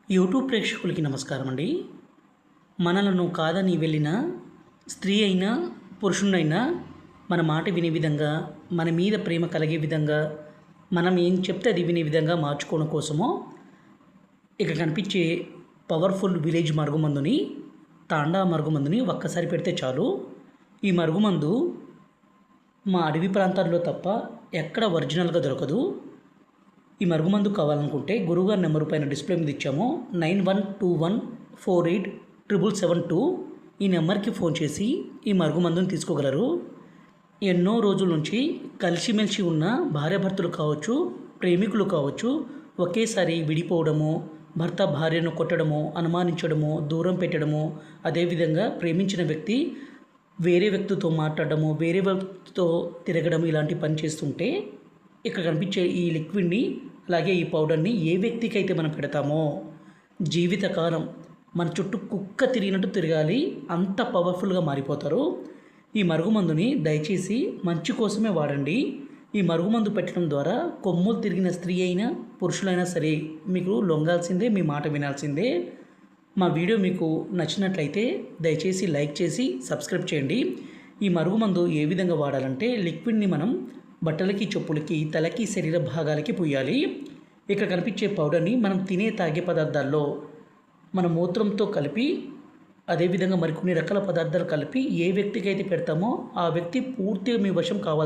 YouTube ప్రేక్షకులకి నమస్కారం అండి. మనలను కాదని వెళ్ళిన స్త్రీ అయినా, పురుషుడైనా మన మాట వినే విధంగా, మన మీద ప్రేమ కలిగే విధంగా, మనం ఏం చెప్తే అది వినే విధంగా మార్చుకోవడం కోసమో ఇక కనిపించే పవర్ఫుల్ విలేజ్ మరుగుమందుని, తాండా మరుగుమందుని ఒక్కసారి పెడితే చాలు. ఈ మరుగుమందు మా అడవి ప్రాంతాల్లో తప్ప ఎక్కడ ఒరిజినల్గా దొరకదు. ఈ మరుగుమందు కావాలనుకుంటే గురువుగారి నెంబర్ పైన డిస్ప్లే మీద ఇచ్చాము. 9121487772 ఈ నెంబర్కి ఫోన్ చేసి ఈ మరుగుమందుని తీసుకోగలరు. ఎన్నో రోజుల నుంచి కలిసిమెలిసి ఉన్న భార్యాభర్తలు కావచ్చు, ప్రేమికులు కావచ్చు, ఒకేసారి విడిపోవడము, భర్త భార్యను కొట్టడము, అనుమానించడము, దూరం పెట్టడము, అదేవిధంగా ప్రేమించిన వ్యక్తి వేరే వ్యక్తితో మాట్లాడడము, వేరే వ్యక్తితో తిరగడం ఇలాంటి పని చేస్తుంటే ఇక్కడ కనిపించే ఈ లిక్విడ్ని, అలాగే ఈ పౌడర్ని ఏ వ్యక్తికి అయితే మనం పెడతామో జీవితకాలం మన చుట్టూ కుక్క తిరిగినట్టు తిరగాలి, అంత పవర్ఫుల్గా మారిపోతారు. ఈ మరుగుమందుని దయచేసి మంచి కోసమే వాడండి. ఈ మరుగుమందు పెట్టడం ద్వారా కొమ్ములు తిరిగిన స్త్రీ అయినా, పురుషులైనా సరే మీకు లొంగాల్సిందే, మీ మాట వినాల్సిందే. మా వీడియో మీకు నచ్చినట్లయితే దయచేసి లైక్ చేసి సబ్స్క్రైబ్ చేయండి. ఈ మరుగుమందు ఏ విధంగా వాడాలంటే లిక్విడ్ని మనం బట్టలకి, చెప్పులకి, తలకి, శరీర భాగాలకి పూయాలి. ఇక్కడ కనిపించే పౌడర్ని మనం తినే తాగే పదార్థాల్లో మన మూత్రంతో కలిపి, అదేవిధంగా మరికొన్ని రకాల పదార్థాలు కలిపి ఏ వ్యక్తికి అయితే పెడతామో ఆ వ్యక్తి పూర్తిగా మీ వశం కావాలి.